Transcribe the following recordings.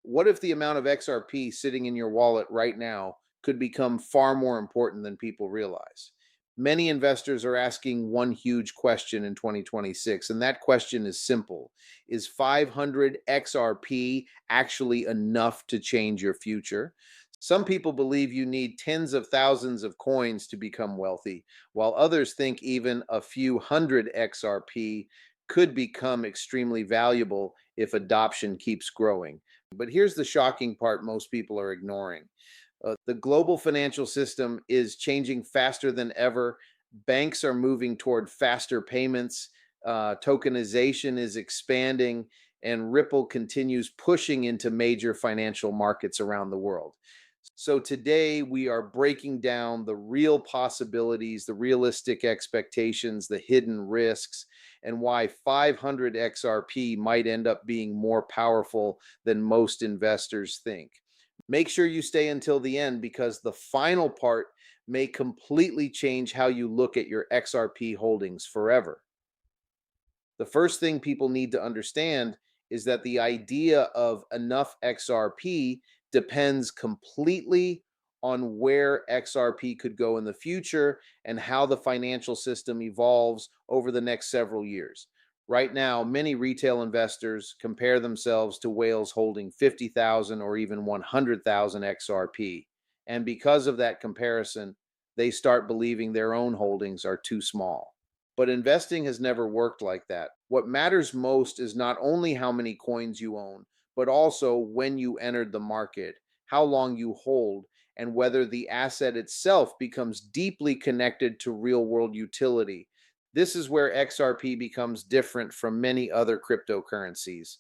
What if the amount of XRP sitting in your wallet right now could become far more important than people realize? Many investors are asking one huge question in 2026, and that question is simple. Is 500 XRP actually enough to change your future? Some people believe you need tens of thousands of coins to become wealthy, while others think even a few hundred XRP could become extremely valuable if adoption keeps growing. But here's the shocking part most people are ignoring. The global financial system is changing faster than ever. Banks are moving toward faster payments. Tokenization is expanding, and Ripple continues pushing into major financial markets around the world. So today we are breaking down the real possibilities, the realistic expectations, the hidden risks, and why 500 XRP might end up being more powerful than most investors think. Make sure you stay until the end because the final part may completely change how you look at your XRP holdings forever. The first thing people need to understand is that the idea of enough XRP depends completely on where XRP could go in the future and how the financial system evolves over the next several years. Right now, many retail investors compare themselves to whales holding 50,000 or even 100,000 XRP. And because of that comparison, they start believing their own holdings are too small. But investing has never worked like that. What matters most is not only how many coins you own, but also when you entered the market, how long you hold, and whether the asset itself becomes deeply connected to real world utility. This is where XRP becomes different from many other cryptocurrencies.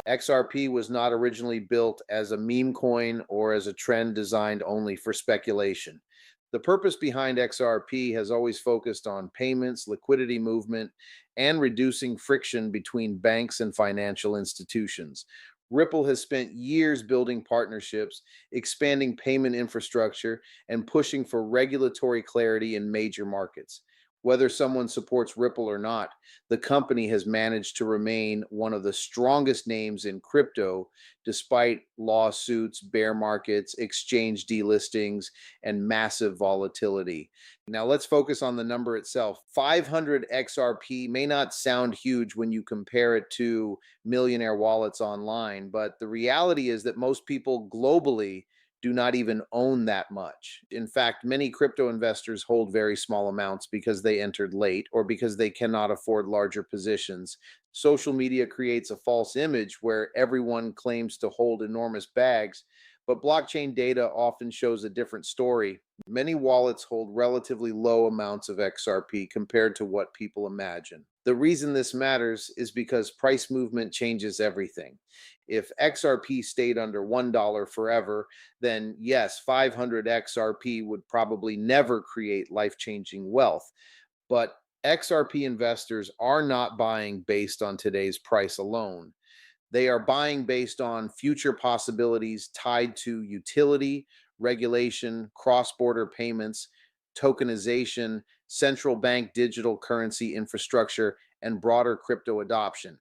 XRP was not originally built as a meme coin or as a trend designed only for speculation. The purpose behind XRP has always focused on payments, liquidity movement, and reducing friction between banks and financial institutions. Ripple has spent years building partnerships, expanding payment infrastructure, and pushing for regulatory clarity in major markets. Whether someone supports Ripple or not, the company has managed to remain one of the strongest names in crypto despite lawsuits, bear markets, exchange delistings, and massive volatility. Now let's focus on the number itself. 500 XRP may not sound huge when you compare it to millionaire wallets online, but the reality is that most people globally do not even own that much. In fact, many crypto investors hold very small amounts because they entered late or because they cannot afford larger positions. Social media creates a false image where everyone claims to hold enormous bags, but blockchain data often shows a different story. Many wallets hold relatively low amounts of XRP compared to what people imagine. The reason this matters is because price movement changes everything. If XRP stayed under $1 forever, then yes, 500 XRP would probably never create life changing wealth. But XRP investors are not buying based on today's price alone. They are buying based on future possibilities tied to utility, regulation, cross border payments, tokenization, central bank digital currency infrastructure, and broader crypto adoption.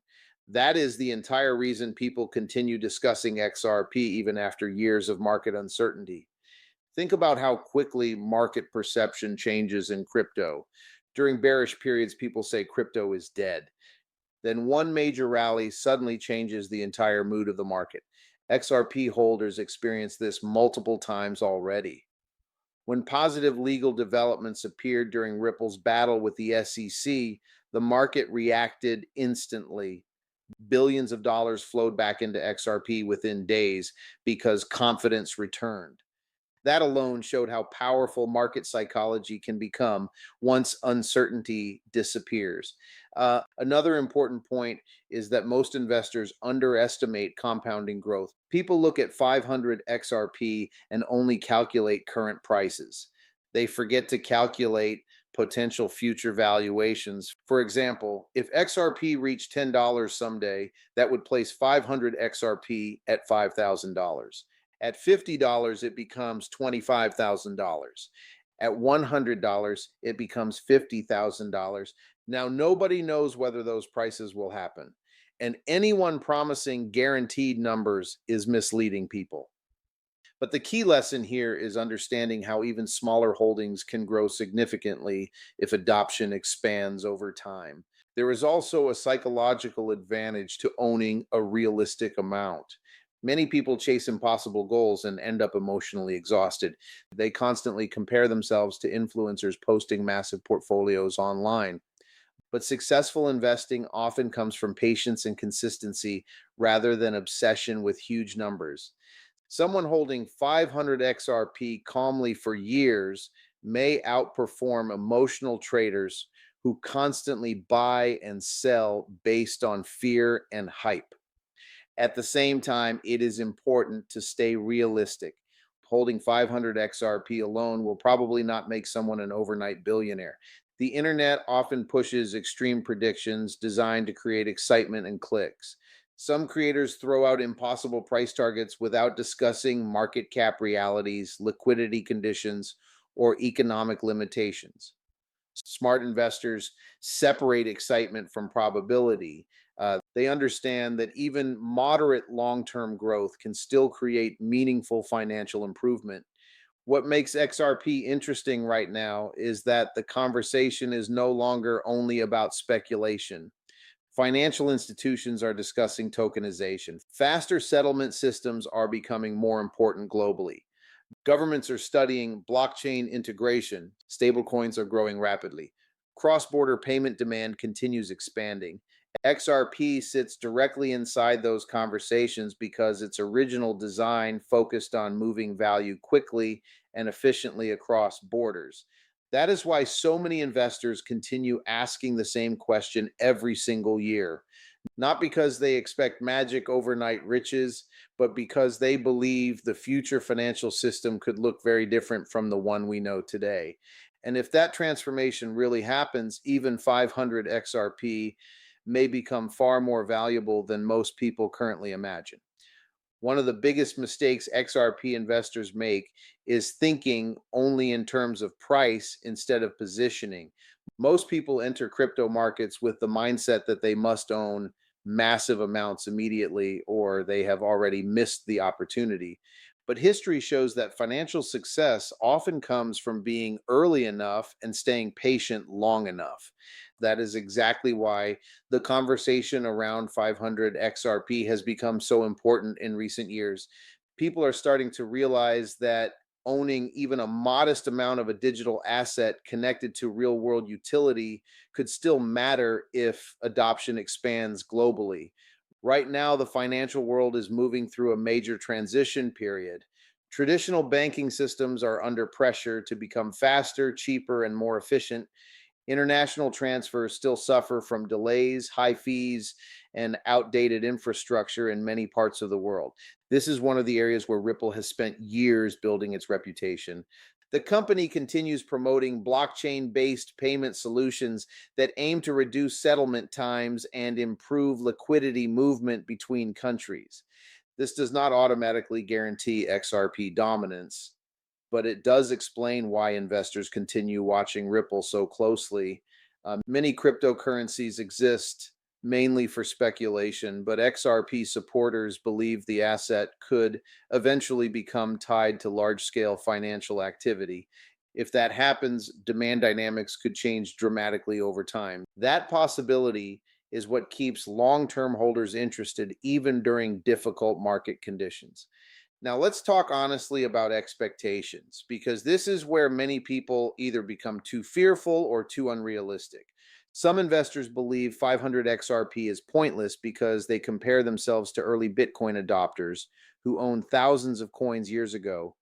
That is the entire reason people continue discussing XRP even after years of market uncertainty. Think about how quickly market perception changes in crypto. During bearish periods, people say crypto is dead. Then one major rally suddenly changes the entire mood of the market. XRP holders experience this multiple times already. When positive legal developments appeared during Ripple's battle with the SEC, the market reacted instantly. Billions of dollars flowed back into XRP within days because confidence returned. That alone showed how powerful market psychology can become once uncertainty disappears. Another important point is that most investors underestimate compounding growth. People look at 500 XRP and only calculate current prices. They forget to calculate potential future valuations. For example, if XRP reached $10 someday, that would place 500 XRP at $5,000. At $50, it becomes $25,000. At $100, it becomes $50,000. Now, nobody knows whether those prices will happen. and anyone promising guaranteed numbers is misleading people. But the key lesson here is understanding how even smaller holdings can grow significantly if adoption expands over time. There is also a psychological advantage to owning a realistic amount. Many people chase impossible goals and end up emotionally exhausted. They constantly compare themselves to influencers posting massive portfolios online. But successful investing often comes from patience and consistency rather than obsession with huge numbers. Someone holding 500 XRP calmly for years may outperform emotional traders who constantly buy and sell based on fear and hype. At the same time, it is important to stay realistic. Holding 500 XRP alone will probably not make someone an overnight billionaire. The internet often pushes extreme predictions designed to create excitement and clicks. Some creators throw out impossible price targets without discussing market cap realities, liquidity conditions, or economic limitations. Smart investors separate excitement from probability. They understand that even moderate long term growth can still create meaningful financial improvement. What makes XRP interesting right now is that the conversation is no longer only about speculation. Financial institutions are discussing tokenization. Faster settlement systems are becoming more important globally. Governments are studying blockchain integration. Stablecoins are growing rapidly. Cross border payment demand continues expanding. XRP sits directly inside those conversations because its original design focused on moving value quickly and efficiently across borders. That is why so many investors continue asking the same question every single year. Not because they expect magic overnight riches, but because they believe the future financial system could look very different from the one we know today. And if that transformation really happens, even 500 XRP may become far more valuable than most people currently imagine. One of the biggest mistakes XRP investors make is thinking only in terms of price instead of positioning. Most people enter crypto markets with the mindset that they must own massive amounts immediately or they have already missed the opportunity. But history shows that financial success often comes from being early enough and staying patient long enough. That is exactly why the conversation around 500 XRP has become so important in recent years. People are starting to realize that owning even a modest amount of a digital asset connected to real world utility could still matter if adoption expands globally. Right now, the financial world is moving through a major transition period. Traditional banking systems are under pressure to become faster, cheaper, and more efficient. International transfers still suffer from delays, high fees, and outdated infrastructure in many parts of the world. This is one of the areas where Ripple has spent years building its reputation. The company continues promoting blockchain based payment solutions that aim to reduce settlement times and improve liquidity movement between countries. This does not automatically guarantee XRP dominance, but it does explain why investors continue watching Ripple so closely. Many cryptocurrencies exist mainly for speculation, but XRP supporters believe the asset could eventually become tied to large scale financial activity. If that happens, demand dynamics could change dramatically over time. That possibility is what keeps long term holders interested even during difficult market conditions. Now, let's talk honestly about expectations because this is where many people either become too fearful or too unrealistic. Some investors believe 500 XRP is pointless because they compare themselves to early Bitcoin adopters who owned thousands of coins years ago.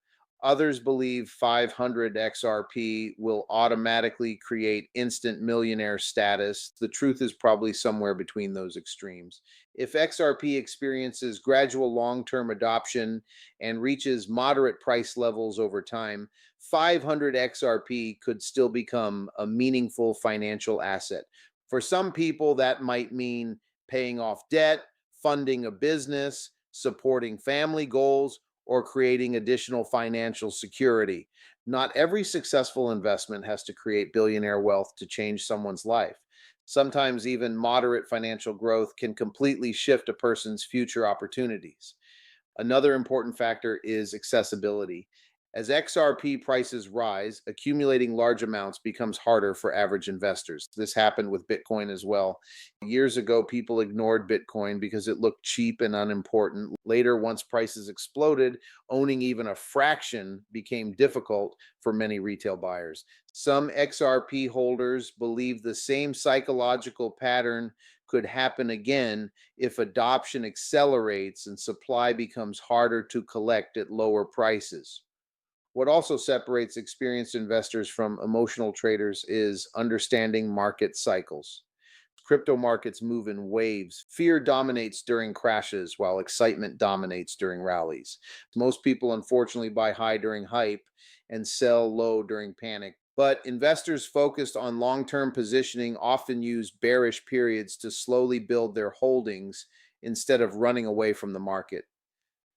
Others believe 500 XRP will automatically create instant millionaire status. The truth is probably somewhere between those extremes. If XRP experiences gradual long term adoption and reaches moderate price levels over time, 500 XRP could still become a meaningful financial asset. For some people, that might mean paying off debt, funding a business, supporting family goals, or creating additional financial security. Not every successful investment has to create billionaire wealth to change someone's life. Sometimes even moderate financial growth can completely shift a person's future opportunities. Another important factor is accessibility. As XRP prices rise, accumulating large amounts becomes harder for average investors. This happened with Bitcoin as well. Years ago, people ignored Bitcoin because it looked cheap and unimportant. Later, once prices exploded, owning even a fraction became difficult for many retail buyers. Some XRP holders believe the same psychological pattern could happen again if adoption accelerates and supply becomes harder to collect at lower prices. What also separates experienced investors from emotional traders is understanding market cycles. Crypto markets move in waves. Fear dominates during crashes while excitement dominates during rallies. Most people, unfortunately, buy high during hype and sell low during panic. But investors focused on long term positioning often use bearish periods to slowly build their holdings instead of running away from the market.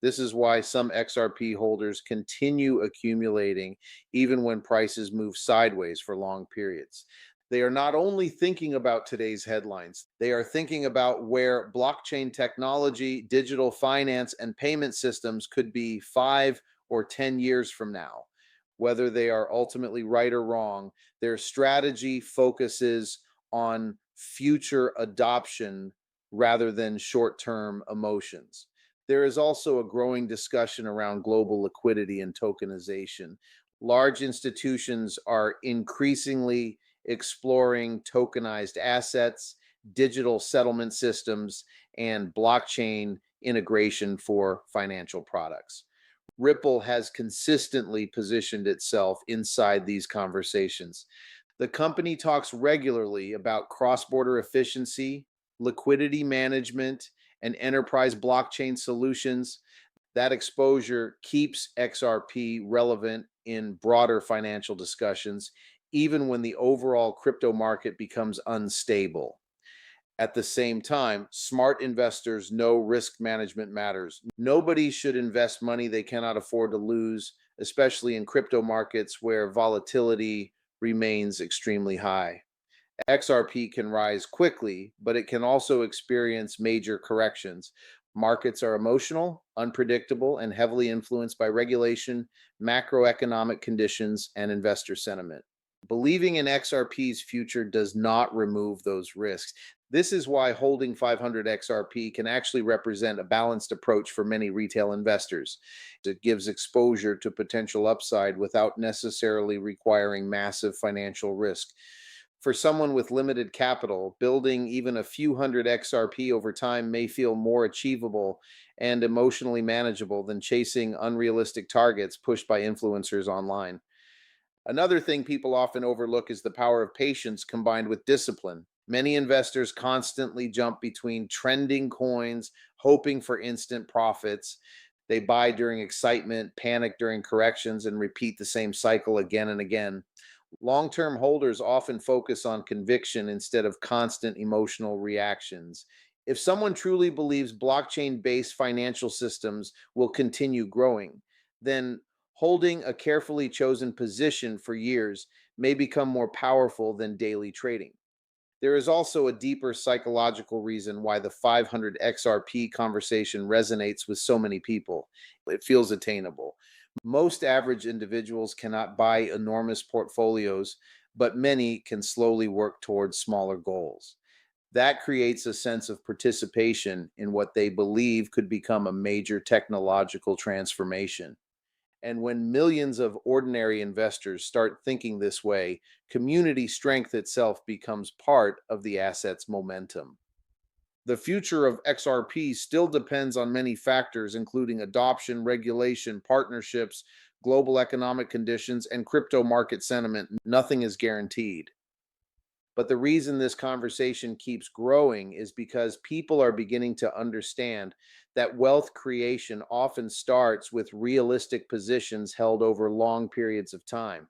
This is why some XRP holders continue accumulating even when prices move sideways for long periods. They are not only thinking about today's headlines, they are thinking about where blockchain technology, digital finance, and payment systems could be 5 or 10 years from now. Whether they are ultimately right or wrong, their strategy focuses on future adoption rather than short term emotions. There is also a growing discussion around global liquidity and tokenization. Large institutions are increasingly exploring tokenized assets, digital settlement systems, and blockchain integration for financial products. Ripple has consistently positioned itself inside these conversations. The company talks regularly about cross border efficiency, liquidity management, and enterprise blockchain solutions. That exposure keeps XRP relevant in broader financial discussions, even when the overall crypto market becomes unstable. At the same time, smart investors know risk management matters. Nobody should invest money they cannot afford to lose, especially in crypto markets where volatility remains extremely high. XRP can rise quickly, but it can also experience major corrections. Markets are emotional, unpredictable, and heavily influenced by regulation, macroeconomic conditions, and investor sentiment. Believing in XRP's future does not remove those risks. This is why holding 500 XRP can actually represent a balanced approach for many retail investors. It gives exposure to potential upside without necessarily requiring massive financial risk. For someone with limited capital, building even a few hundred XRP over time may feel more achievable and emotionally manageable than chasing unrealistic targets pushed by influencers online. Another thing people often overlook is the power of patience combined with discipline. Many investors constantly jump between trending coins, hoping for instant profits. They buy during excitement, panic during corrections, and repeat the same cycle again and again. Long term holders often focus on conviction instead of constant emotional reactions. If someone truly believes blockchain based financial systems will continue growing, then holding a carefully chosen position for years may become more powerful than daily trading. There is also a deeper psychological reason why the 500 XRP conversation resonates with so many people. It feels attainable. Most average individuals cannot buy enormous portfolios, but many can slowly work towards smaller goals. That creates a sense of participation in what they believe could become a major technological transformation. And when millions of ordinary investors start thinking this way, community strength itself becomes part of the asset's momentum. The future of XRP still depends on many factors, including adoption, regulation, partnerships, global economic conditions, and crypto market sentiment. Nothing is guaranteed. But the reason this conversation keeps growing is because people are beginning to understand that wealth creation often starts with realistic positions held over long periods of time.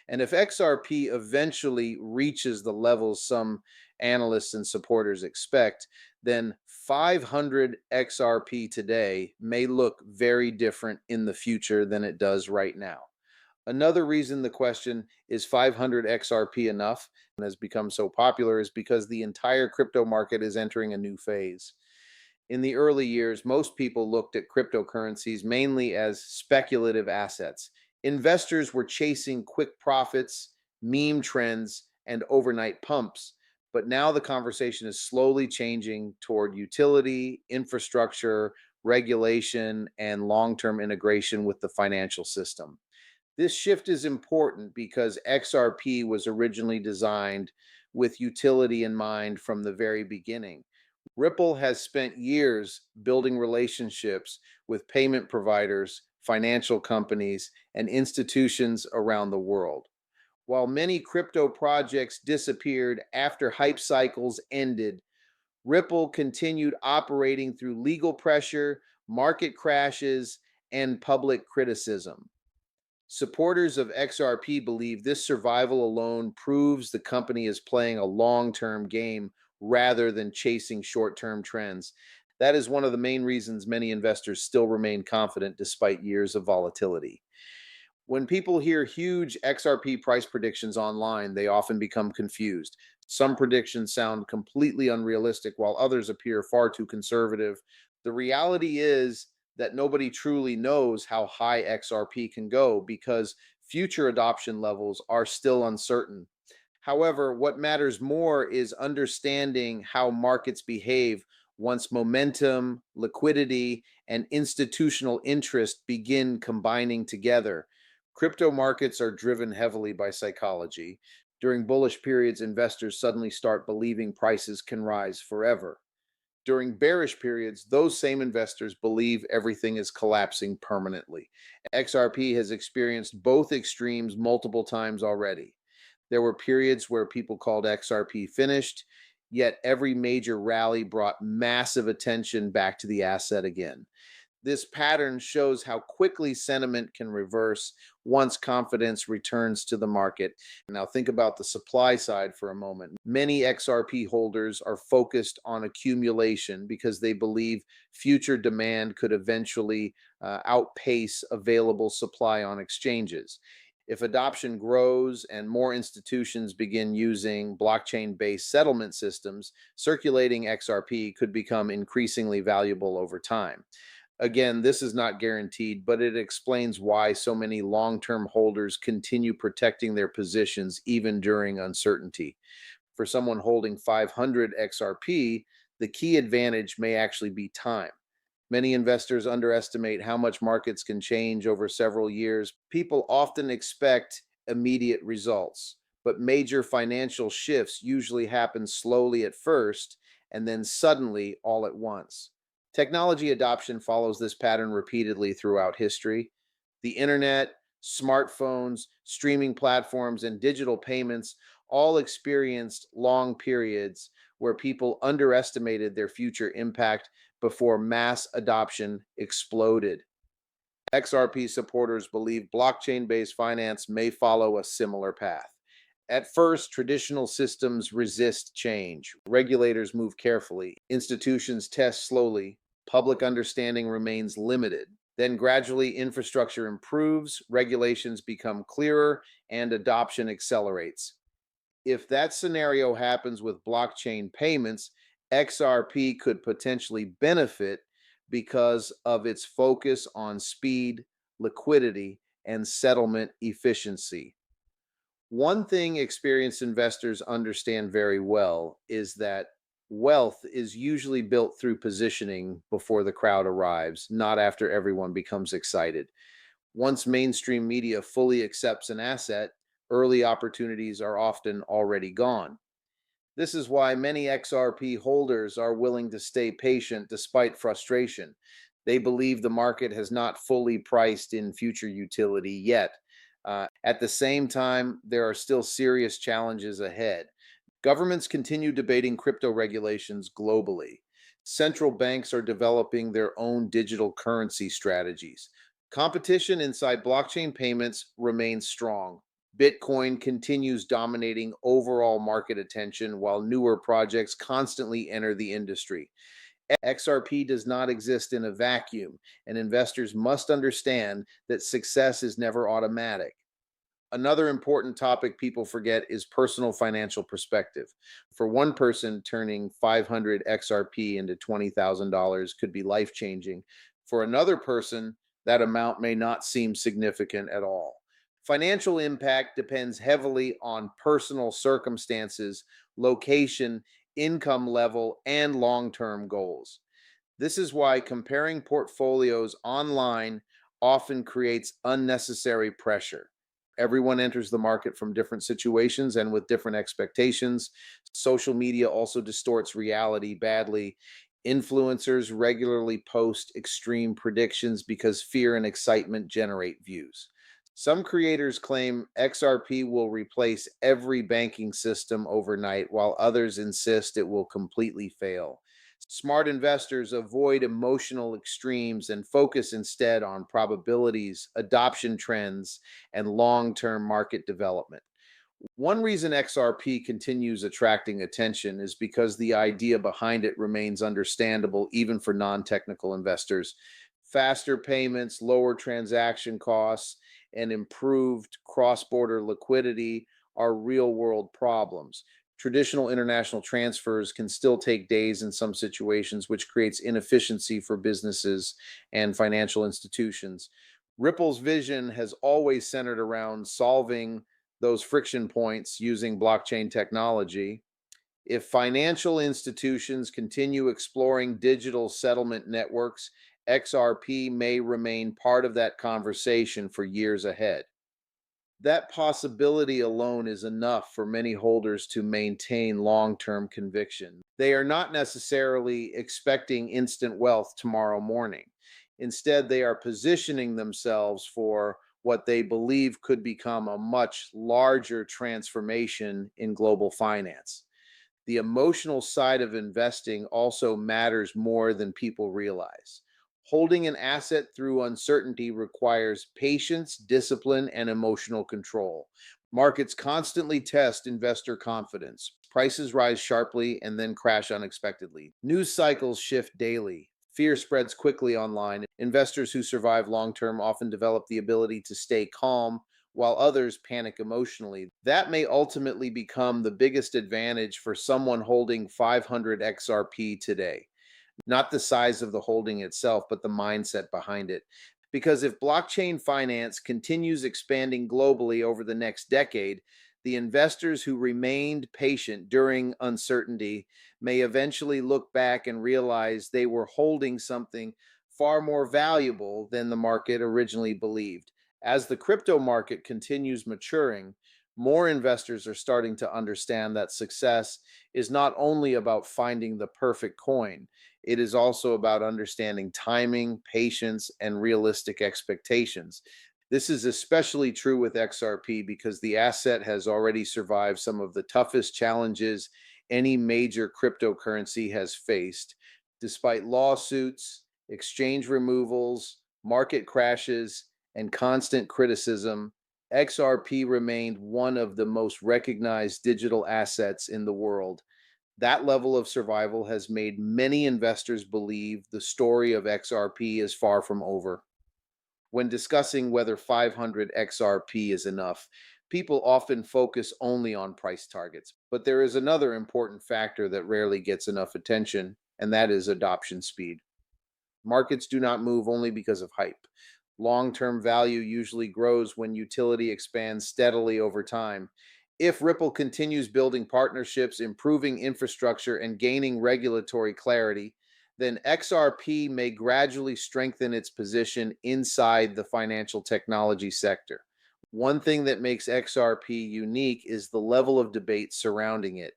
And if XRP eventually reaches the levels some analysts and supporters expect, then 500 XRP today may look very different in the future than it does right now. Another reason the question, is 500 XRP enough, and has become so popular is because the entire crypto market is entering a new phase. In the early years, most people looked at cryptocurrencies mainly as speculative assets. Investors were chasing quick profits, meme trends, and overnight pumps. But now the conversation is slowly changing toward utility, infrastructure, regulation, and long term integration with the financial system. This shift is important because XRP was originally designed with utility in mind from the very beginning. Ripple has spent years building relationships with payment providers, financial companies, and institutions around the world. While many crypto projects disappeared after hype cycles ended, Ripple continued operating through legal pressure, market crashes, and public criticism. Supporters of XRP believe this survival alone proves the company is playing a long term game rather than chasing short term trends. That is one of the main reasons many investors still remain confident despite years of volatility. When people hear huge XRP price predictions online, they often become confused. Some predictions sound completely unrealistic, while others appear far too conservative. The reality is that nobody truly knows how high XRP can go because future adoption levels are still uncertain. However, what matters more is understanding how markets behave once momentum, liquidity, and institutional interest begin combining together. Crypto markets are driven heavily by psychology. During bullish periods, investors suddenly start believing prices can rise forever. During bearish periods, those same investors believe everything is collapsing permanently. XRP has experienced both extremes multiple times already. There were periods where people called XRP finished, yet every major rally brought massive attention back to the asset again. This pattern shows how quickly sentiment can reverse once confidence returns to the market. Now, think about the supply side for a moment. Many XRP holders are focused on accumulation because they believe future demand could eventually outpace available supply on exchanges. If adoption grows and more institutions begin using blockchain based settlement systems, circulating XRP could become increasingly valuable over time. Again, this is not guaranteed, but it explains why so many long term holders continue protecting their positions even during uncertainty. For someone holding 500 XRP, the key advantage may actually be time. Many investors underestimate how much markets can change over several years. People often expect immediate results, but major financial shifts usually happen slowly at first and then suddenly all at once. Technology adoption follows this pattern repeatedly throughout history. The internet, smartphones, streaming platforms, and digital payments all experienced long periods where people underestimated their future impact before mass adoption exploded. XRP supporters believe blockchain based finance may follow a similar path. At first, traditional systems resist change. Regulators move carefully, institutions test slowly, public understanding remains limited. Then gradually, infrastructure improves, regulations become clearer, and adoption accelerates. If that scenario happens with blockchain payments, XRP could potentially benefit because of its focus on speed, liquidity, and settlement efficiency. One thing experienced investors understand very well is that wealth is usually built through positioning before the crowd arrives, not after everyone becomes excited. Once mainstream media fully accepts an asset, early opportunities are often already gone. This is why many XRP holders are willing to stay patient despite frustration. They believe the market has not fully priced in future utility yet. At the same time, there are still serious challenges ahead. Governments continue debating crypto regulations globally. Central banks are developing their own digital currency strategies. Competition inside blockchain payments remains strong. Bitcoin continues dominating overall market attention while newer projects constantly enter the industry. XRP does not exist in a vacuum, and investors must understand that success is never automatic. Another important topic people forget is personal financial perspective. For one person, turning 500 XRP into $20,000 could be life changing. For another person, that amount may not seem significant at all. Financial impact depends heavily on personal circumstances, location, income level, and long term goals. This is why comparing portfolios online often creates unnecessary pressure. Everyone enters the market from different situations and with different expectations. Social media also distorts reality badly. Influencers regularly post extreme predictions because fear and excitement generate views. Some creators claim XRP will replace every banking system overnight, while others insist it will completely fail. Smart investors avoid emotional extremes and focus instead on probabilities, adoption trends, and long term market development. One reason XRP continues attracting attention is because the idea behind it remains understandable even for non technical investors. Faster payments, lower transaction costs, and improved cross border liquidity are real world problems. Traditional international transfers can still take days in some situations, which creates inefficiency for businesses and financial institutions. Ripple's vision has always centered around solving those friction points using blockchain technology. If financial institutions continue exploring digital settlement networks, XRP may remain part of that conversation for years ahead. That possibility alone is enough for many holders to maintain long term conviction. They are not necessarily expecting instant wealth tomorrow morning. Instead, they are positioning themselves for what they believe could become a much larger transformation in global finance. The emotional side of investing also matters more than people realize. Holding an asset through uncertainty requires patience, discipline, and emotional control. Markets constantly test investor confidence. Prices rise sharply and then crash unexpectedly. News cycles shift daily. Fear spreads quickly online. Investors who survive long term often develop the ability to stay calm, while others panic emotionally. That may ultimately become the biggest advantage for someone holding 500 XRP today. Not the size of the holding itself, but the mindset behind it. Because if blockchain finance continues expanding globally over the next decade, the investors who remained patient during uncertainty may eventually look back and realize they were holding something far more valuable than the market originally believed. As the crypto market continues maturing, more investors are starting to understand that success is not only about finding the perfect coin, it is also about understanding timing, patience, and realistic expectations. This is especially true with XRP because the asset has already survived some of the toughest challenges any major cryptocurrency has faced. Despite lawsuits, exchange removals, market crashes, and constant criticism, XRP remained one of the most recognized digital assets in the world. That level of survival has made many investors believe the story of XRP is far from over. When discussing whether 500 XRP is enough, people often focus only on price targets. But there is another important factor that rarely gets enough attention, and that is adoption speed. Markets do not move only because of hype. Long term value usually grows when utility expands steadily over time. If Ripple continues building partnerships, improving infrastructure, and gaining regulatory clarity, then XRP may gradually strengthen its position inside the financial technology sector. One thing that makes XRP unique is the level of debate surrounding it.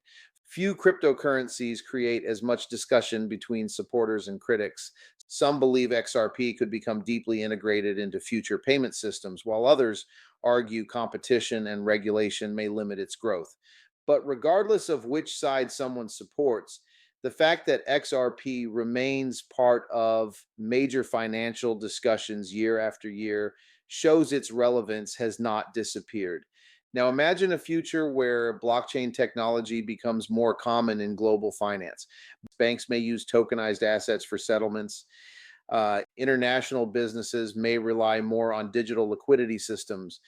Few cryptocurrencies create as much discussion between supporters and critics. Some believe XRP could become deeply integrated into future payment systems, while others argue competition and regulation may limit its growth. But regardless of which side someone supports, the fact that XRP remains part of major financial discussions year after year shows its relevance has not disappeared. Now, imagine a future where blockchain technology becomes more common in global finance. Banks may use tokenized assets for settlements. International businesses may rely more on digital liquidity systems.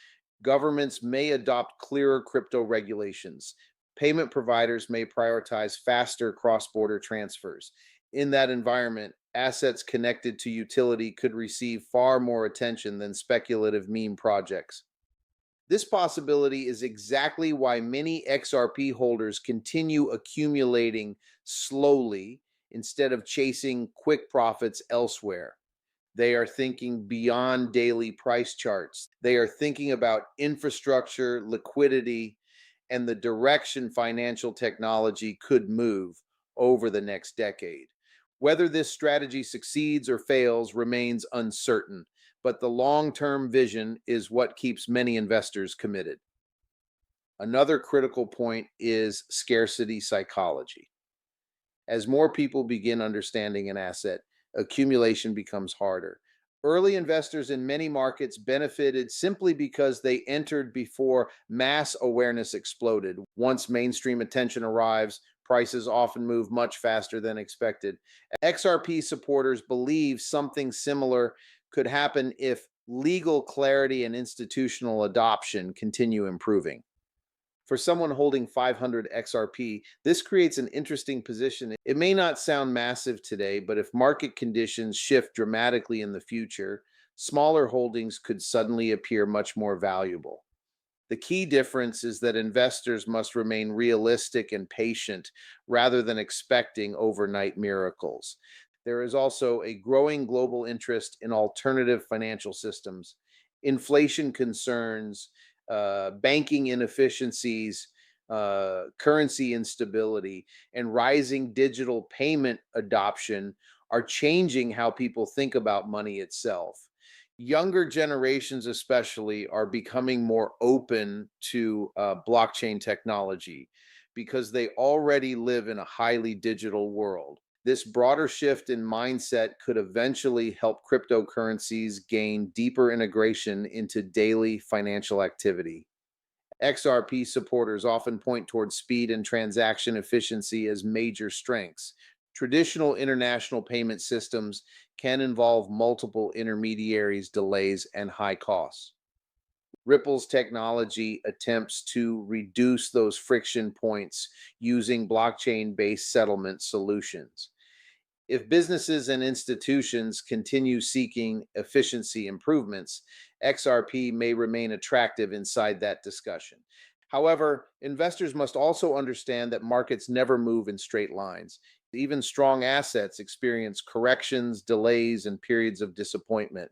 Governments may adopt clearer crypto regulations. Payment providers may prioritize faster cross border transfers. In that environment, assets connected to utility could receive far more attention than speculative meme projects. This possibility is exactly why many XRP holders continue accumulating slowly instead of chasing quick profits elsewhere. They are thinking beyond daily price charts. They are thinking about infrastructure, liquidity, and the direction financial technology could move over the next decade. Whether this strategy succeeds or fails remains uncertain, but the long term vision is what keeps many investors committed. Another critical point is scarcity psychology. As more people begin understanding an asset, accumulation becomes harder. Early investors in many markets benefited simply because they entered before mass awareness exploded. Once mainstream attention arrives, prices often move much faster than expected. XRP supporters believe something similar could happen if legal clarity and institutional adoption continue improving. For someone holding 500 XRP, this creates an interesting position. It may not sound massive today, but if market conditions shift dramatically in the future, smaller holdings could suddenly appear much more valuable. The key difference is that investors must remain realistic and patient rather than expecting overnight miracles. There is also a growing global interest in alternative financial systems. Inflation concerns, banking inefficiencies, currency instability, and rising digital payment adoption are changing how people think about money itself. Younger generations, especially, are becoming more open to blockchain technology because they already live in a highly digital world. This broader shift in mindset could eventually help cryptocurrencies gain deeper integration into daily financial activity. XRP supporters often point towards speed and transaction efficiency as major strengths. Traditional international payment systems can involve multiple intermediaries, delays, and high costs. Ripple's technology attempts to reduce those friction points using blockchain based settlement solutions. If businesses and institutions continue seeking efficiency improvements, XRP may remain attractive inside that discussion. However, investors must also understand that markets never move in straight lines. Even strong assets experience corrections, delays, and periods of disappointment.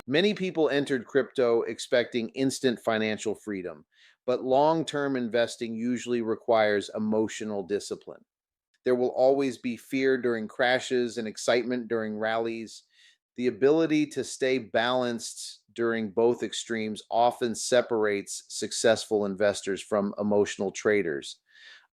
Many people entered crypto expecting instant financial freedom, but long term investing usually requires emotional discipline. There will always be fear during crashes and excitement during rallies. The ability to stay balanced during both extremes often separates successful investors from emotional traders.